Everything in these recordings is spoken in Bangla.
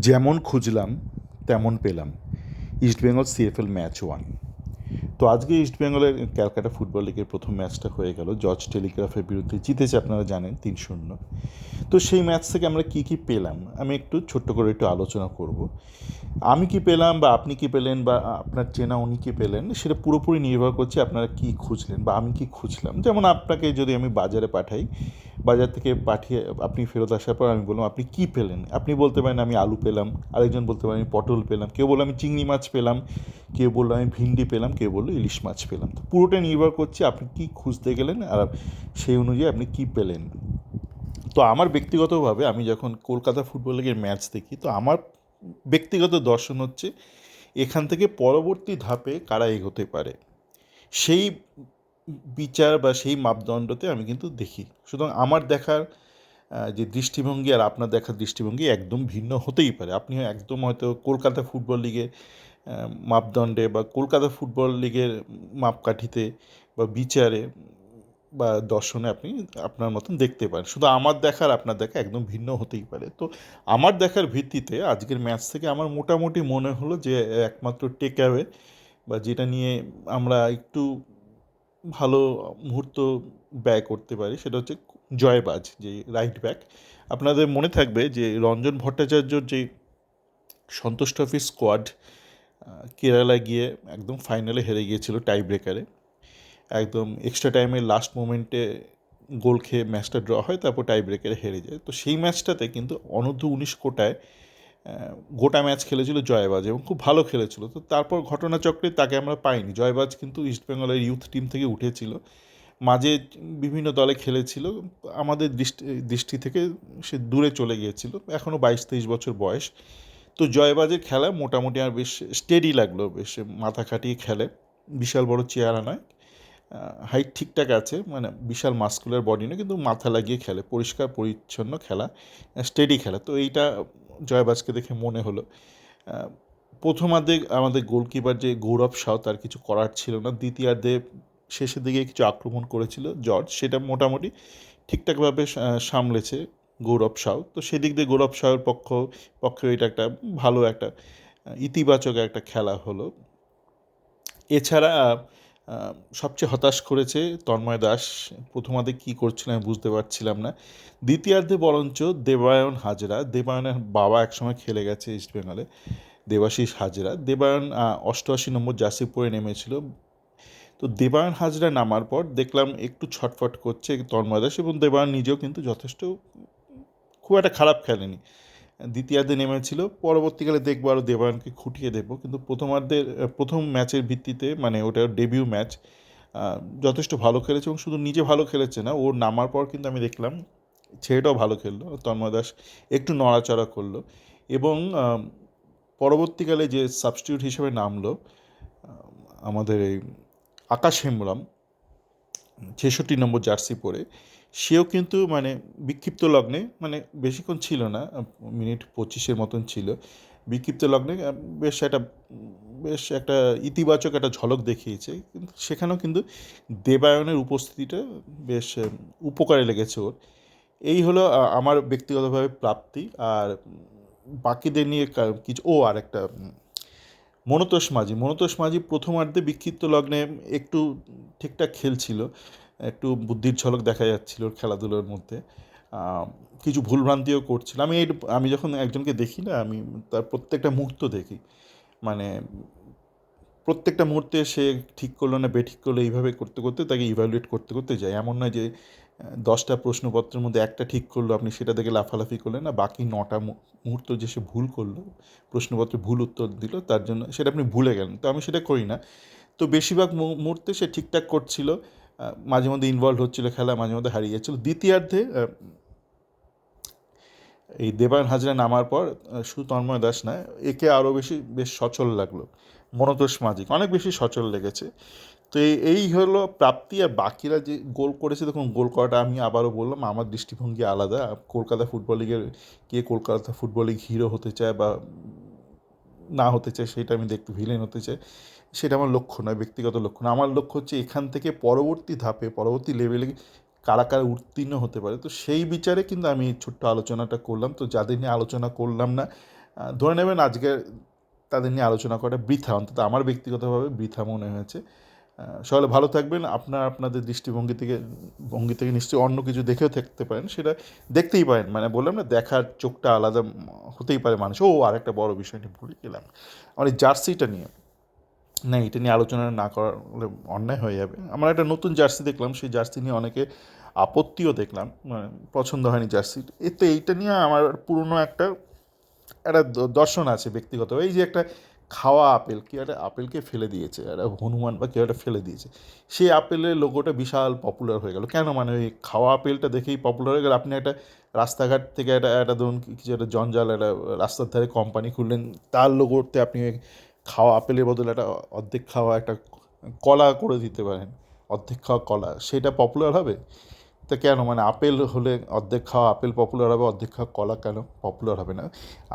যেমন খুঁজলাম তেমন পেলাম। East Bengal CFL match 1। তো আজকে ইস্টবেঙ্গলের ক্যালকাটা ফুটবল লিগের প্রথম ম্যাচটা হয়ে গেল, জর্জ টেলিগ্রাফের বিরুদ্ধে জিতেছে, আপনারা জানেন 3-0। তো সেই ম্যাচ থেকে আমরা কী কী পেলাম আমি একটু ছোট্ট করে একটু আলোচনা করব। আমি কি পেলাম বা আপনি কি পেলেন বা আপনার চেনা উনি কী পেলেন, সেটা পুরোপুরি নির্ভর করছে আপনারা কী খুঁজলেন বা আমি কী খুঁজলাম। যেমন আপনাকে যদি আমি বাজারে পাঠাই, বাজার থেকে পাঠিয়ে আপনি ফেরত আসার পর আমি বললাম আপনি কী পেলেন, আপনি বলতে পারেন আমি আলু পেলাম, আরেকজন বলতে পারেন আমি পটল পেলাম, কেউ বললো আমি চিংড়ি মাছ পেলাম, কেউ বললো আমি ভিন্ডি পেলাম, কেউ বললো ইলিশ মাছ পেলাম। তো পুরোটা নির্ভর করছে আপনি কী খুঁজতে গেলেন আর সেই অনুযায়ী আপনি কী পেলেন। তো আমার ব্যক্তিগতভাবে আমি যখন কলকাতা ফুটবল লিগের ম্যাচ দেখি, তো আমার ব্যক্তিগত দর্শন হচ্ছে এখান থেকে পরবর্তী ধাপে কারা এগোতে পারে, সেই বিচার বা সেই মাপদণ্ডতে আমি কিন্তু দেখি। সুতরাং আমার দেখার যে দৃষ্টিভঙ্গি আর আপনার দেখার দৃষ্টিভঙ্গি একদম ভিন্ন হতেই পারে। আপনি একদম হয়তো কলকাতা ফুটবল লিগের মাপদণ্ডে বা কলকাতা ফুটবল লিগের মাপকাঠিতে বা বিচারে বা দর্শনে আপনি আপনার মতন দেখতে পারেন। শুধু আমার দেখার আপনার দেখা একদম ভিন্ন হতেই পারে। তো আমার দেখার ভিত্তিতে আজকের ম্যাচ থেকে আমার মোটামুটি মনে হলো যে একমাত্র টেক অ্যাওয়ে বা যেটা নিয়ে আমরা একটু ভালো মুহূর্ত ব্যয় করতে পারি, সেটা হচ্ছে জয়বাজ, যে রাইট ব্যাক। আপনাদের মনে থাকবে যে রঞ্জন ভট্টাচার্যর যে সন্তোষ ট্রফির স্কোয়াড কেরালা গিয়ে একদম ফাইনালে হেরে গিয়েছিল টাই ব্রেকারে, একদম এক্সট্রা টাইমের লাস্ট মোমেন্টে গোল খেয়ে ম্যাচটা ড্র হয়, তারপর টাই ব্রেকারে হেরে যায়। তো সেই ম্যাচটাতে কিন্তু অনূর্ধ্ব-19 কোটায় গোটা ম্যাচ খেলেছিল জয়বাজ এবং খুব ভালো খেলেছিল। তো তারপর ঘটনাচক্রে তাকে আমরা পাইনি। জয়বাজ কিন্তু ইস্টবেঙ্গলের ইউথ টিম থেকে উঠেছিল, মাঝে বিভিন্ন দলে খেলেছিল, আমাদের দৃষ্টি থেকে সে দূরে চলে গিয়েছিল। এখনও 22-23 বছর বয়স। তো জয়বাজের খেলা মোটামুটি আর বেশ স্টেডি লাগলো, বেশ মাথা খাটিয়ে খেলে, বিশাল বড় চেহারা নয়, হাইট ঠিকঠাক আছে, মানে বিশাল মাস্কুলার বডি নয়, কিন্তু মাথা লাগিয়ে খেলে, পরিষ্কার পরিচ্ছন্ন খেলা, স্টেডি খেলা। তো এইটা জয়বাজকে দেখে মনে হলো। প্রথমার্ধে আমাদের গোলকিপার যে গৌরব সাউ, তার কিছু করার ছিল না। দ্বিতীয়ার্ধে শেষের দিকে কিছু আক্রমণ করেছিল জর্জ, সেটা মোটামুটি ঠিকঠাকভাবে সামলেছে গৌরব সাউ। তো সেদিক দিয়ে গৌরব সাউয়ের পক্ষে এটা একটা ভালো একটা ইতিবাচক একটা খেলা হলো। এছাড়া সবচেয়ে হতাশ করেছে তন্ময় দাস। প্রথমার্ধে কী করছিল আমি বুঝতে পারছিলাম না। দ্বিতীয়ার্ধে বরঞ্চ দেবায়ন হাজরা, দেবায়নের বাবা একসময় খেলে গেছে ইস্টবেঙ্গলে, দেবাশিস হাজরা, দেবায়ন 88 নম্বর জার্সি পরে নেমেছিল। তো দেবায়ন হাজরা নামার পর দেখলাম একটু ছটফট করছে তন্ময় দাস, এবং দেবায়ন নিজেও কিন্তু যথেষ্ট খুব একটা খারাপ খেলেনি, দ্বিতীয়ার্ধে নেমেছিল। পরবর্তীকালে দেখবো আরও দেবায়নকে খুঁটিয়ে দেখবো, কিন্তু প্রথম ম্যাচের ভিত্তিতে, মানে ওটা ডেবিউ ম্যাচ, যথেষ্ট ভালো খেলেছে এবং শুধু নিজে ভালো খেলেছে না, ওর নামার পর কিন্তু আমি দেখলাম ছেলেটাও ভালো খেললো, তন্ময় দাস একটু নড়াচড়া করলো। এবং পরবর্তীকালে যে সাবস্টিটিউট হিসেবে নামলো আমাদের এই আকাশ হেমব্রম, 66 নম্বর জার্সি পরে, সেও কিন্তু মানে বিক্ষিপ্ত লগ্নে, মানে বেশিক্ষণ ছিল না, মিনিট 25-এর মতন ছিল, বিক্ষিপ্ত লগ্নে বেশ একটা ইতিবাচক একটা ঝলক দেখিয়েছে। কিন্তু সেখানেও কিন্তু দেবায়নের উপস্থিতিটা বেশ উপকারে লেগেছে ওর। এই হলো আমার ব্যক্তিগতভাবে প্রাপ্তি। আর বাকিদের নিয়ে কিছু আর একটা মনতোষ মাঝি প্রথমার্ধে বিক্ষিপ্ত লগ্নে একটু ঠিকঠাক খেলছিল, একটু বুদ্ধির ঝলক দেখা যাচ্ছিল ওর খেলাধুলোর মধ্যে, কিছু ভুলভ্রান্তিও করছিল। আমি যখন একজনকে দেখি না, আমি তার প্রত্যেকটা মুহূর্ত দেখি, মানে প্রত্যেকটা মুহূর্তে সে ঠিক করলো না বেঠিক করলো, এইভাবে করতে করতে তাকে ইভ্যালুয়েট করতে করতে যায়। এমন নয় যে 10টা প্রশ্নপত্রের মধ্যে একটা ঠিক করলো, আপনি সেটা দেখে লাফালাফি করলেন না, বাকি 9টা মুহূর্ত যে সে ভুল করলো, প্রশ্নপত্রে ভুল উত্তর দিল, তার জন্য সেটা আপনি ভুলে গেলেন। তো আমি সেটা করি না। তো বেশিরভাগ মুহূর্তে সে ঠিকঠাক করছিল, মাঝে মধ্যে ইনভলভ হচ্ছিল খেলা, মাঝে মধ্যে হারিয়ে যাচ্ছিল। দ্বিতীয়ার্ধে এই দেবায়ন হাজরা নামার পর শুধু তন্ময় দাস না, একে আরও বেশ সচল লাগলো, মনতোষ মাঝিকে অনেক বেশি সচল লেগেছে। তো এই হলো প্রাপ্তি। আর বাকিরা যে গোল করেছে, দেখুন গোল করাটা আমি আবারও বললাম আমার দৃষ্টিভঙ্গি আলাদা। কলকাতা ফুটবল লিগের কে কলকাতা ফুটবল লিগ হিরো হতে চায় বা না হতে চায়, সেটা আমি দেখতে ভিলেন হতে চাই, সেটা আমার লক্ষ্য নয়, ব্যক্তিগত লক্ষ্য না। আমার লক্ষ্য হচ্ছে এখান থেকে পরবর্তী ধাপে পরবর্তী লেভেলে কারা কারা উত্তীর্ণ হতে পারে। তো সেই বিচারে কিন্তু আমি ছোট্ট আলোচনাটা করলাম। তো যাদের নিয়ে আলোচনা করলাম না, ধরে নেবেন আজকে তাদের নিয়ে আলোচনা করাটা বৃথা, অন্তত আমার ব্যক্তিগতভাবে বৃথা মনে হয়েছে। সকলে ভালো থাকবেন। আপনাদের ভঙ্গি থেকে নিশ্চয়ই অন্য কিছু দেখেও থাকতে পারেন, সেটা দেখতেই পারেন। মানে বললাম না, দেখার চোখটা আলাদা হতেই পারে মানুষ। আরেকটা বড় বিষয় নিয়ে ভুলে গেলাম, আমার এই জার্সিটা নিয়ে, না এটা নিয়ে আলোচনা না করলে অন্যায় হয়ে যাবে। আমার একটা নতুন জার্সি দেখলাম, সেই জার্সি নিয়ে অনেকে আপত্তিও দেখলাম, মানে পছন্দ হয়নি জার্সি। এইটা নিয়ে আমার পুরনো একটা একটা দর্শন আছে ব্যক্তিগত, এই যে একটা খাওয়া আপেল, কেউ একটা আপেলকে ফেলে দিয়েছে, একটা হনুমান বা কেউ একটা ফেলে দিয়েছে, সেই আপেলের লোগোটা বিশাল পপুলার হয়ে গেল। কেন? মানে ওই খাওয়া আপেলটা দেখেই পপুলার হয়ে গেল। আপনি একটা রাস্তাঘাট থেকে একটা ধরুন কিছু একটা জঞ্জাল, একটা রাস্তার ধারে কোম্পানি খুললেন, তার লোগোতে আপনি খাওয়া আপেলের বদলে একটা অর্ধেক খাওয়া একটা কলা করে দিতে পারেন, অর্ধেক খাওয়া কলা, সেটা পপুলার হবে? তা কেন? মানে আপেল হলে অর্ধেক খাওয়া আপেল পপুলার হবে, অর্ধেক খাওয়া কলা কেন পপুলার হবে না?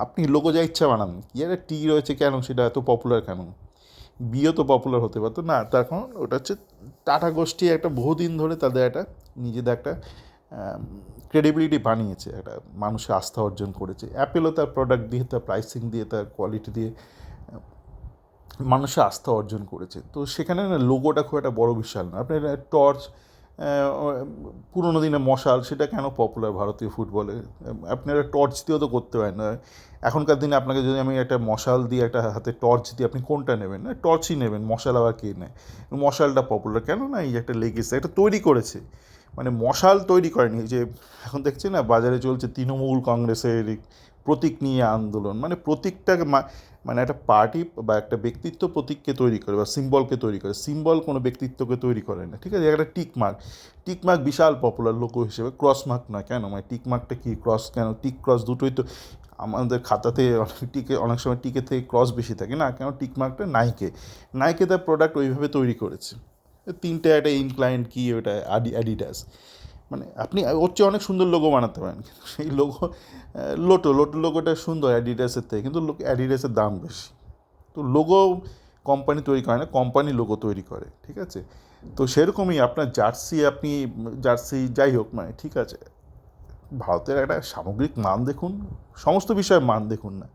আপনি লোগো যা ইচ্ছা বানান, কি একটা টি রয়েছে কেন সেটা এত পপুলার কেন? বিও তো পপুলার হতে পারতো না। তার কারণ ওটা হচ্ছে টাটা গোষ্ঠী একটা বহুদিন ধরে তাদের একটা নিজেদের একটা ক্রেডিবিলিটি বানিয়েছে, একটা মানুষের আস্থা অর্জন করেছে। অ্যাপেলও তার প্রোডাক্ট দিয়ে, তার প্রাইসিং দিয়ে, তার কোয়ালিটি দিয়ে মানুষের আস্থা অর্জন করেছে। তো সেখানে না লোগোটা খুব একটা বড় বিষয় না। আপনার টর্চ, পুরোনো দিনে মশাল, সেটা কেন পপুলার ভারতীয় ফুটবলে? আপনারা টর্চ দিয়েও তো করতে পারেন না। এখনকার দিনে আপনাকে যদি আমি একটা মশাল দিয়ে, একটা হাতে টর্চ দিয়ে, আপনি কোনটা নেবেন? না টর্চই নেবেন, মশাল আবার কে নেয়? মশালটা পপুলার কেন? না এই একটা লেগেছে, একটা তৈরি করেছে, মানে মশাল তৈরি করেনি। যে এখন দেখছি না বাজারে চলছে তৃণমূল কংগ্রেসের প্রতীক নিয়ে আন্দোলন, মানে প্রতীকটাকে মানে একটা পার্টি বা একটা ব্যক্তিত্ব প্রতীককে তৈরি করে বা সিম্বলকে তৈরি করে, সিম্বল কোনো ব্যক্তিত্বকে তৈরি করে না। ঠিক আছে, একটা টিক মার্ক বিশাল পপুলার লোগো হিসেবে, ক্রস মার্ক না কেন? মানে টিক মার্কটা কি, ক্রস কেন? টিক ক্রস দুটোই তো আমাদের খাতাতে অনেক সময় টিকে থেকে ক্রস বেশি থাকে না কেন? টিক মার্কটা নাইকে তার প্রোডাক্ট ওইভাবে তৈরি করেছে। তিনটে একটা ইনক্লাইন্ড কি ওটা অ্যাডিডাস, মানে আপনি ওর চেয়ে অনেক সুন্দর লোগো বানাতে পারেন, কিন্তু সেই লোগো লোটো লোগোটা সুন্দর অ্যাডিডাসের থেকে, কিন্তু অ্যাডিডাসের দাম বেশি। তো লোগো কোম্পানি তৈরি করে না, কোম্পানি লোগো তৈরি করে। ঠিক আছে, তো সেরকমই আপনার জার্সি যাই হোক, মানে ঠিক আছে, ভারতের একটা সামগ্রিক মান দেখুন, সমস্ত বিষয়ে মান দেখুন না,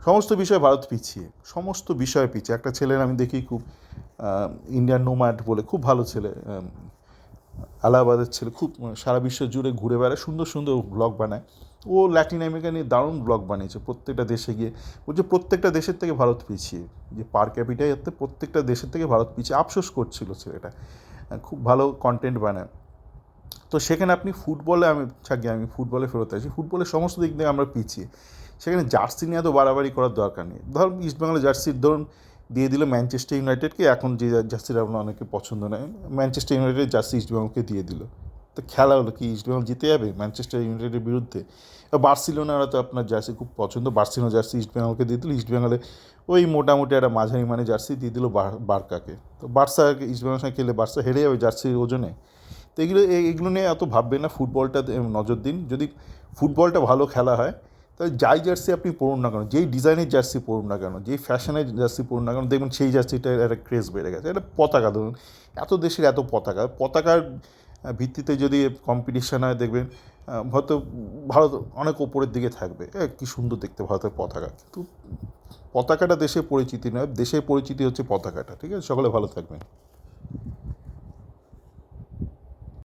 সমস্ত বিষয়ে ভারত পিছিয়ে, সমস্ত বিষয়ে পিছিয়ে। একটা ছেলের আমি দেখি খুব, ইন্ডিয়ান নোম্যাড বলে, খুব ভালো ছেলে, আলাহাবাদের ছেলে, খুব সারা বিশ্ব জুড়ে ঘুরে বেড়ায়, সুন্দর সুন্দর ব্লগ বানায়। ও ল্যাটিন আমেরিকা নিয়ে দারুণ ব্লগ বানিয়েছে, প্রত্যেকটা দেশে গিয়ে বলছে প্রত্যেকটা দেশের থেকে ভারত পিছিয়ে, যে পার ক্যাপিটাল যাতে প্রত্যেকটা দেশের থেকে ভারত পিছিয়ে, আফসোস করছিল ছেলেটা। খুব ভালো কন্টেন্ট বানায়। তো সেখানে আপনি ফুটবলে, আমি ফুটবলে ফেরত আসি, ফুটবলের সমস্ত দিক থেকে আমরা পিছিয়ে, সেখানে জার্সি নিয়ে এত বাড়াবাড়ি করার দরকার নেই। ধরুন ইস্টবেঙ্গলের জার্সির ধরুন দিয়ে দিল ম্যানচেস্টার ইউনাইটেডকে, এখন যে জার্সিটা আপনার অনেকে পছন্দ নয়, ম্যানচেস্টার ইউনাইটেড জার্সি ইস্টবেঙ্গলকে দিয়ে দিল, তো খেলা হলো কি? ইস্টবেঙ্গল জিতে যাবে ম্যানচেস্টার ইউনাইটেডের বিরুদ্ধে? বার্সিলোনারা তো আপনার জার্সি খুব পছন্দ, বার্সিলোনা জার্সি ইস্টবেঙ্গলকে দিয়ে দিল, ইস্টবেঙ্গলে ওই মোটামুটি একটা মাঝারি মানে জার্সি দিয়ে দিল বার্কাকে। তো ইস্টবেঙ্গলের সঙ্গে খেলে বার্সা হেরে যাবে জার্সির ওজনে। তো এগুলো নিয়ে এত ভাববেন না, ফুটবলটা নজর দিন। যদি ফুটবলটা ভালো খেলা হয়, তাহলে যাই জার্সি আপনি পরুন না কেন, যেই ডিজাইনের জার্সি পরুন না কেন, যেই ফ্যাশনের জার্সি পরুন না কেন, দেখবেন সেই জার্সিটার একটা ক্রেজ বেড়ে গেছে। একটা পতাকা ধরুন, এত দেশের এত পতাকার ভিত্তিতে যদি কম্পিটিশান হয়, দেখবেন হয়তো ভারত অনেক ওপরের দিকে থাকবে। কী সুন্দর দেখতে ভারতের পতাকা, কিন্তু পতাকাটা দেশের পরিচিতি নয়, দেশের পরিচিতি হচ্ছে পতাকাটা। ঠিক আছে, সকলে ভালো থাকবেন।